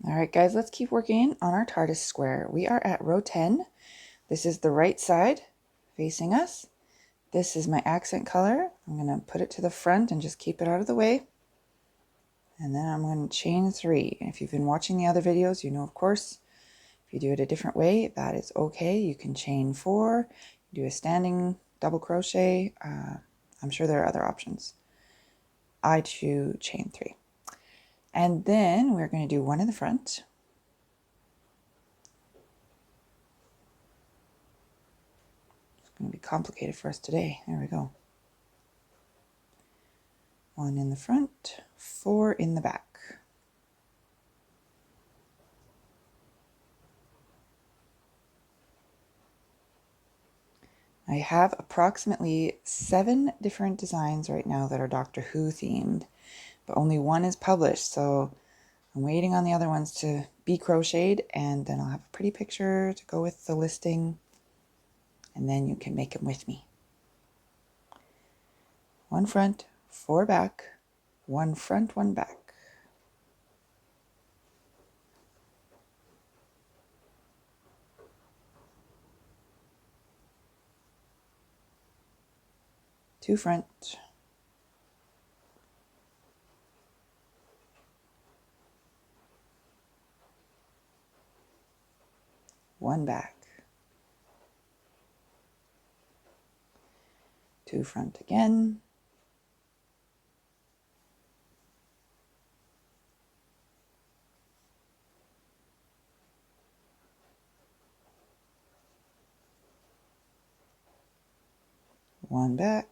All right, guys, let's keep working on our TARDIS square. We are at row 10. This is the right side facing us. This is my accent color. I'm going to put it to the front and just keep it out of the way. And then I'm going to chain 3. If you've been watching the other videos, you know, of course, if you do it a different way, that is okay. You can chain 4, do a standing double crochet. I'm sure there are other options. I choose chain 3. And then we're going to do 1 in the front. It's going to be complicated for us today. There we go. 1 in the front, 4 in the back. I have approximately 7 different designs right now that are Doctor Who themed, but only 1 is published, so I'm waiting on the other ones to be crocheted, and then I'll have a pretty picture to go with the listing, and then you can make them with me. 1 front, 4 back, 1 front, 1 back. Two front, 1 back, 2 front again, 1 back,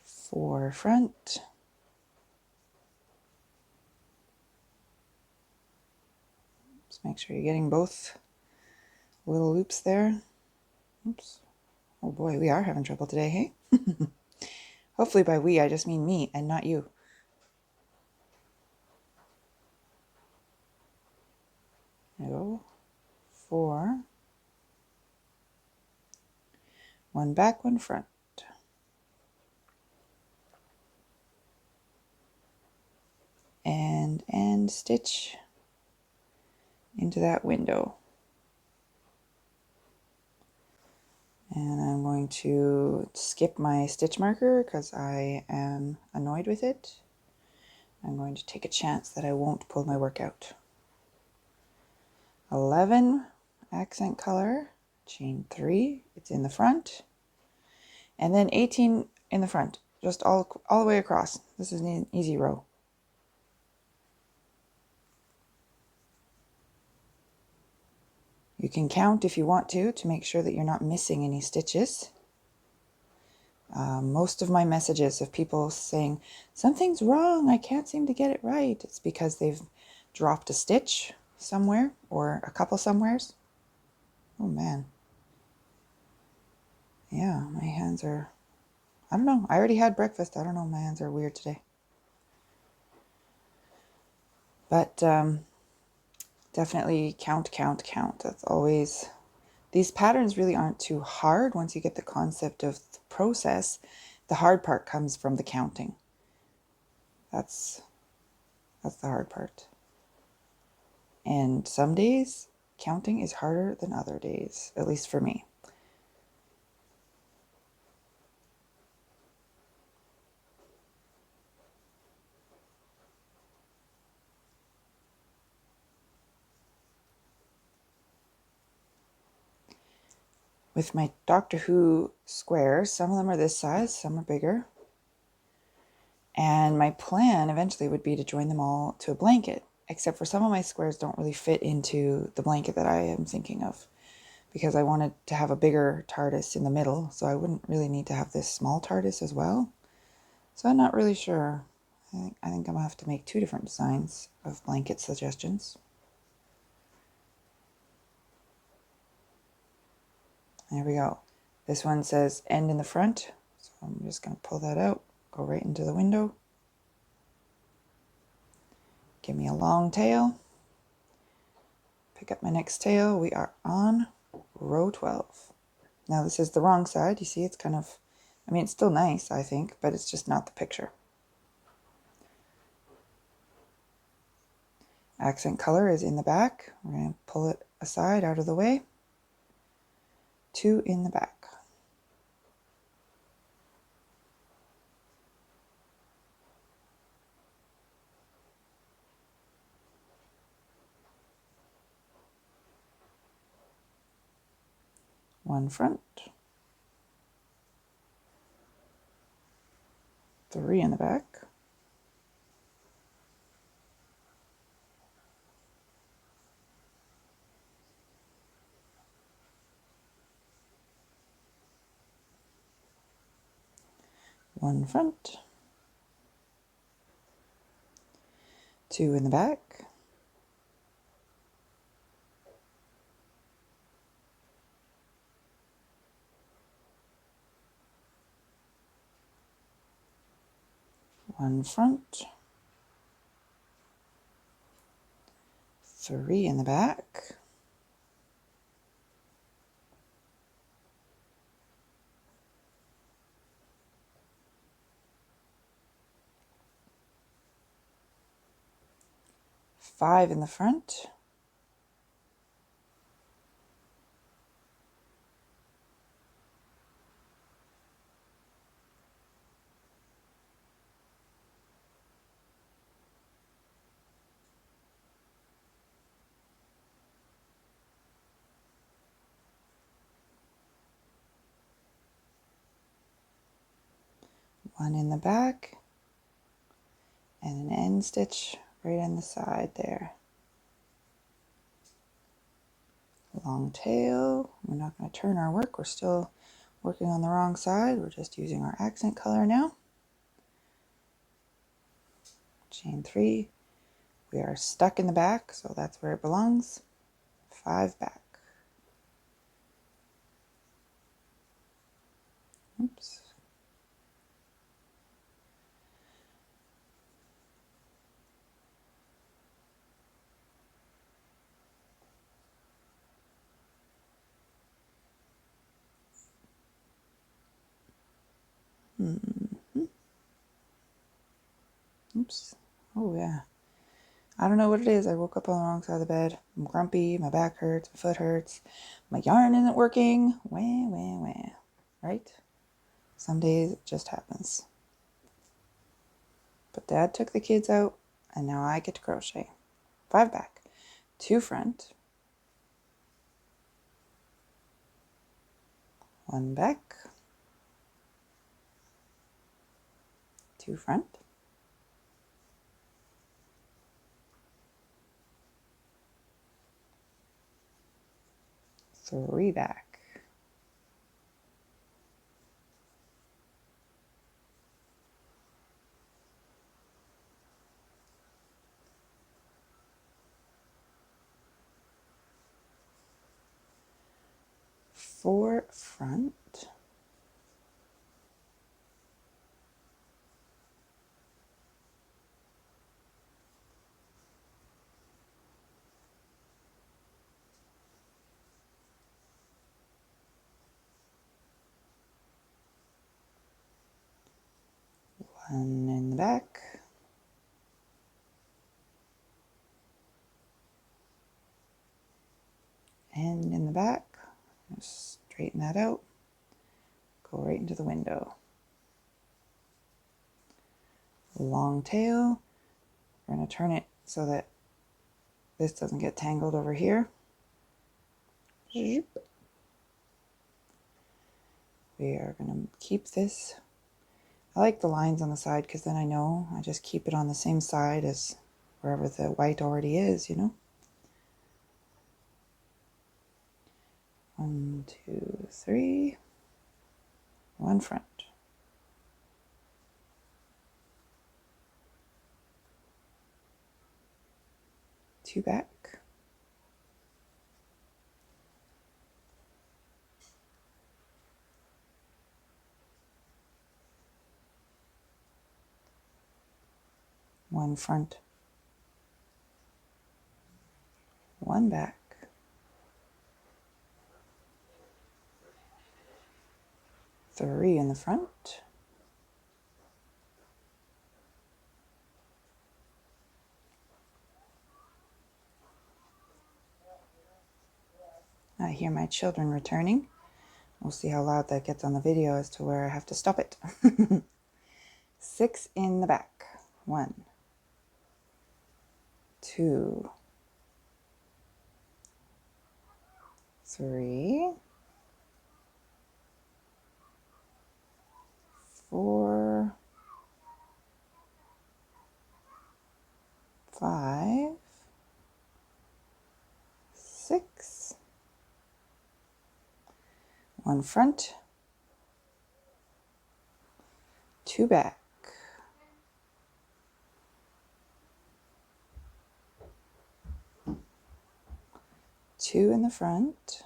4 front, just make sure you're getting both little loops there. Oops. Oh boy, we are having trouble today, hey? Hopefully by we, I just mean me and not you. There we go. 4. 1 back, 1 front. And stitch into that window. And I'm going to skip my stitch marker because I am annoyed with it. I'm going to take a chance that I won't pull my work out. 11 accent color, chain 3, it's in the front. And then 18 in the front, just all the way across. This is an easy row. You can count if you want to make sure that you're not missing any stitches. Most of my messages of people saying, something's wrong, I can't seem to get it right. It's because they've dropped a stitch somewhere or a couple somewheres. Oh man. Yeah, my hands are, I don't know. I already had breakfast. I don't know. My hands are weird today. But definitely count. That's always, these patterns really aren't too hard once you get the concept of the process. The hard part comes from the counting. That's the hard part. And some days counting is harder than other days, at least for me. With my Doctor Who squares, some of them are this size, some are bigger. And my plan eventually would be to join them all to a blanket, except for some of my squares don't really fit into the blanket that I am thinking of, because I wanted to have a bigger TARDIS in the middle, so I wouldn't really need to have this small TARDIS as well. So I'm not really sure. I think I'm going to have to make 2 different designs of blanket suggestions. There we go. This one says end in the front, so I'm just going to pull that out, go right into the window. Give me a long tail. Pick up my next tail. We are on row 12. Now this is the wrong side. You see, it's kind of, I mean, it's still nice, I think, but it's just not the picture. Accent color is in the back. We're going to pull it aside out of the way. 2 in the back. One front. 3 in the back. One front. 2 in the back. One front. 3 in the back. Five in the front. One in the back. And an end stitch right on the side there. Long tail. We're not going to turn our work. We're still working on the wrong side. We're just using our accent color now. Chain 3. We are stuck in the back, so that's where it belongs. 5 back. Oops. Oops. Oh yeah. I don't know what it is. I woke up on the wrong side of the bed. I'm grumpy. My back hurts. My foot hurts. My yarn isn't working. Wah, wah, wah. Right? Some days it just happens. But Dad took the kids out, and now I get to crochet. 5 back. 2 front. 1 back. 2 front. 3 back. 4 front. 1 in the back. And in the back. Just straighten that out. Go right into the window. Long tail. We're going to turn it so that this doesn't get tangled over here. We are going to keep this. I like the lines on the side because then I know I just keep it on the same side as wherever the white already is, you know. 1, 2, 3. 1 front. 2 back. 1 front. 1 back. 3 in the front. I hear my children returning. We'll see how loud that gets on the video as to where I have to stop it. 6 in the back. 1, 2, 3, 4, 5, 6. 1 front, 2 back. 2 in the front.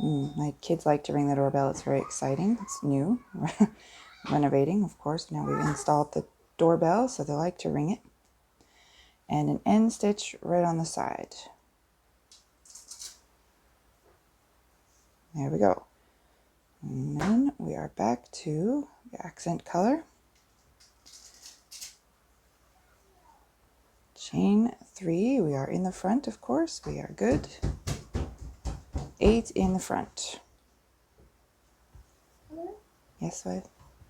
My kids like to ring the doorbell. It's very exciting. It's new. Renovating, of course. Now we've installed the doorbell, so they like to ring it. And an end stitch right on the side. There we go. And then we are back to the accent color. Chain 3. We are in the front, of course. We are good. 8 in the front. Blue? Yes, I.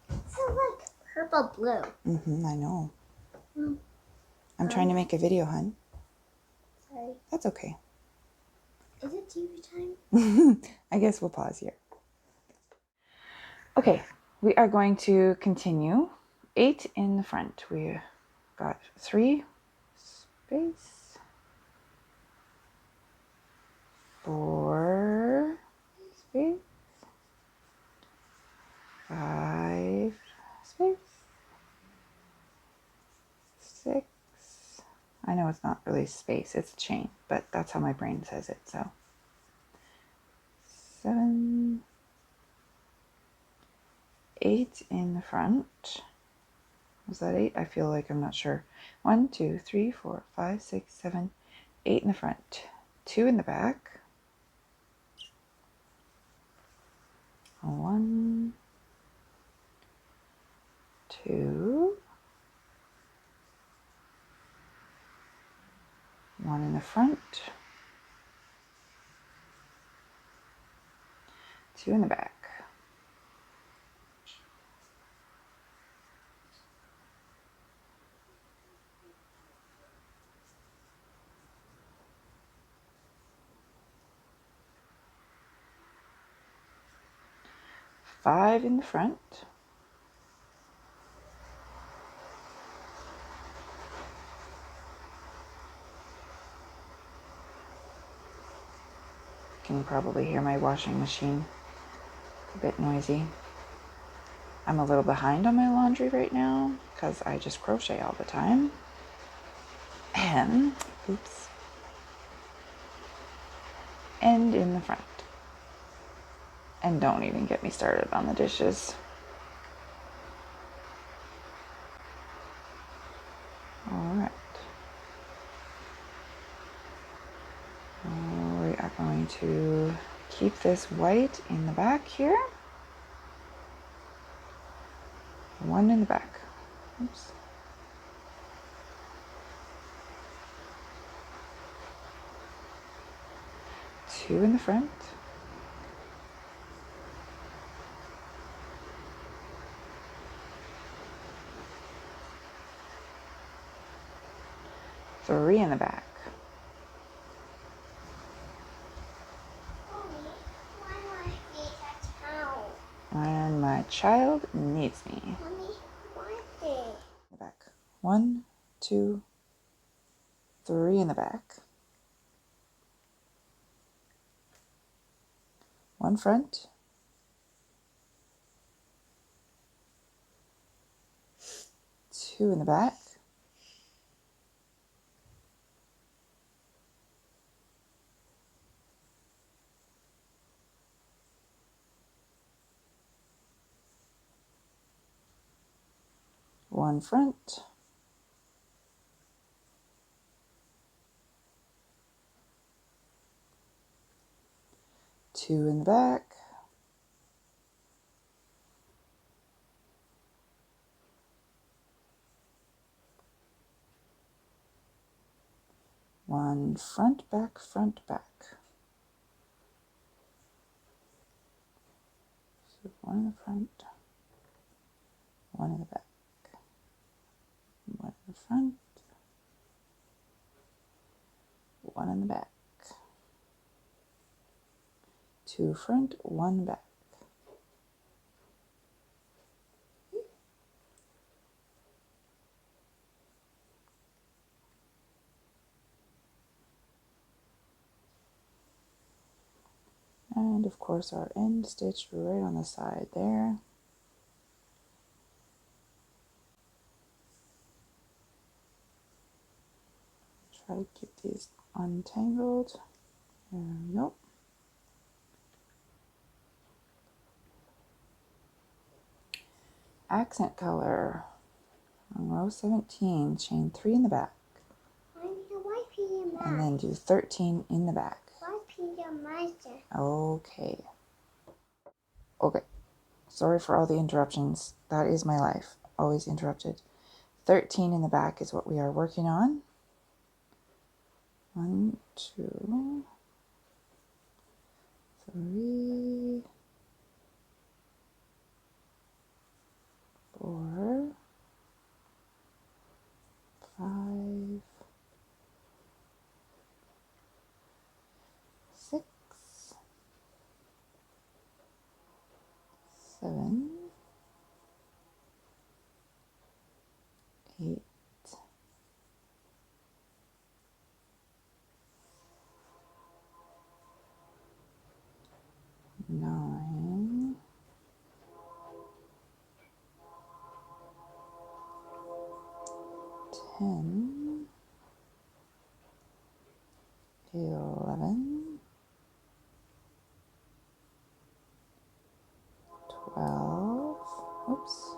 So like purple blue. I know. I'm trying to make a video, hun. Sorry. That's okay. Is it TV time? I guess we'll pause here. Okay, we are going to continue. 8 in the front. We got 3 space. 4 space. 5 space. 6. I know it's not really space, it's a chain, but that's how my brain says it, so. 7. 8 in the front. Was that 8? I feel like I'm not sure. 1, 2, 3, 4, 5, 6, 7, 8 in the front. 2 in the back. 1, 2, 1 in the front, 2 in the back. Five in the front. You can probably hear my washing machine. A bit noisy. I'm a little behind on my laundry right now because I just crochet all the time. And, oops. And in the front. And don't even get me started on the dishes. Alright. We are going to keep this white in the back here. 1 in the back. Oops. 2 in the front. 3 in the back. And my child needs me. Mommy, why they? The back. 1, 2, 3 in the back. 1 front. 2 in the back. 1 front. 2 in the back. One front, back, front, back. So one in the front, one in the back, one in the front, one in the back. Two front, one back. And of course our end stitch right on the side there. Try to keep these untangled. There we go. Accent color on row 17, chain 3 in the back. I need a white pea And then do 13 in the back. White pea master. Okay. Okay. Sorry for all the interruptions. That is my life. Always interrupted. 13 in the back is what we are working on. 1, 2, 3, 4, 5, 6, 7, 8, 9, 10, 11, 12, oops,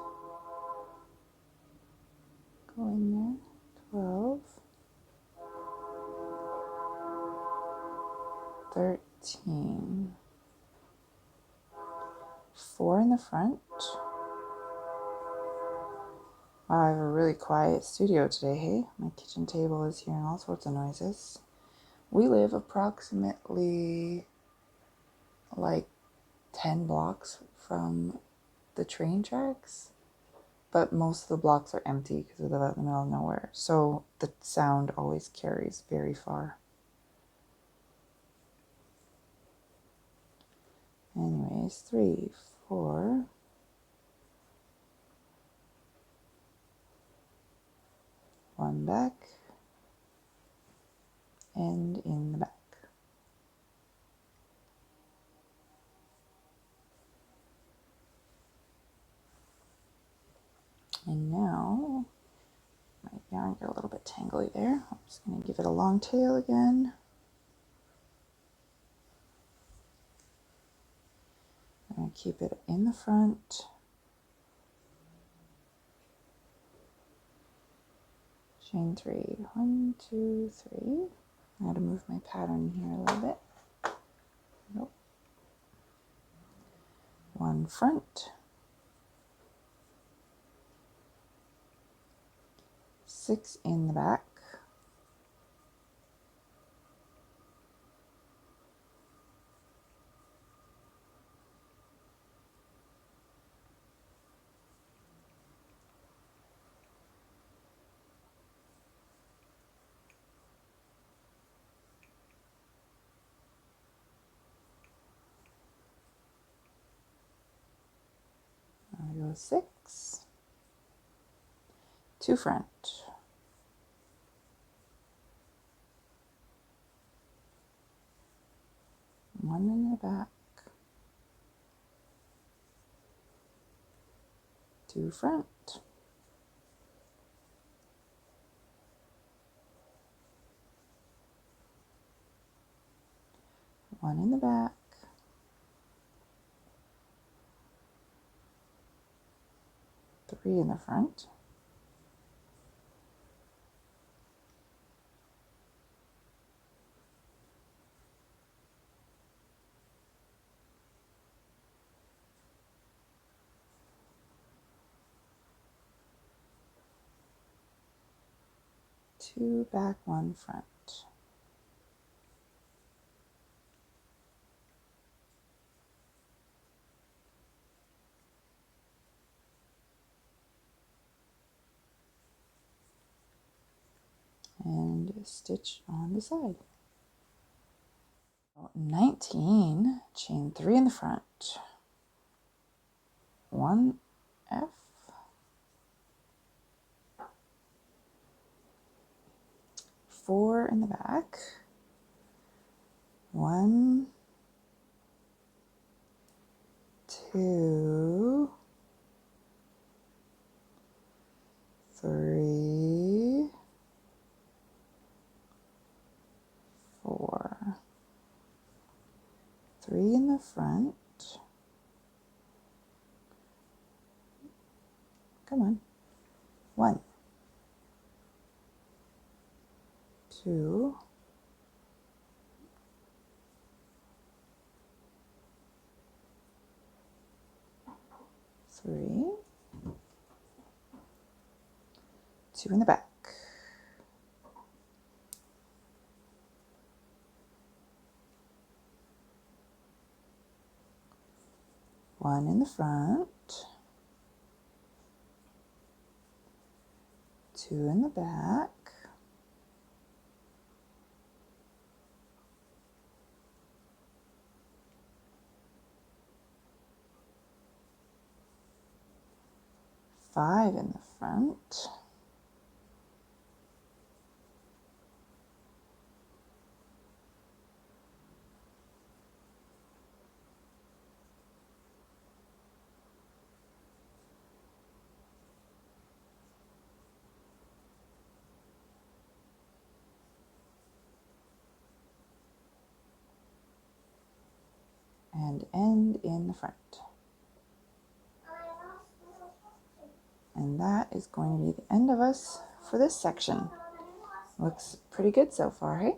go in there, 12, 13, 4 in the front. Wow, I have a really quiet studio today, hey? My kitchen table is hearing all sorts of noises. We live approximately like 10 blocks from the train tracks, but most of the blocks are empty because we live out in the middle of nowhere. So the sound always carries very far. Anyways, 3, 4, one back, and in the back. And now, my yarn got a little bit tangly there. I'm just going to give it a long tail again. I'm going to keep it in the front. Chain 3, 1, 2, 3. I got to move my pattern here a little bit. Nope. One front, 6 in the back, there we go, 6, 2 front, 1 in the back, 2 front, 1 in the back, 3 in the front, 2 back, 1 front. and stitch on the side. 19, chain 3 in the front, 1 F, 4 in the back, 1, 2, 3, 4, 3 in the front, come on, 1, 2, 3, 2 in the back, 1 in the front, 2 in the back, 5 in the front, and end in the front. And that is going to be the end of us for this section. Looks pretty good so far, hey?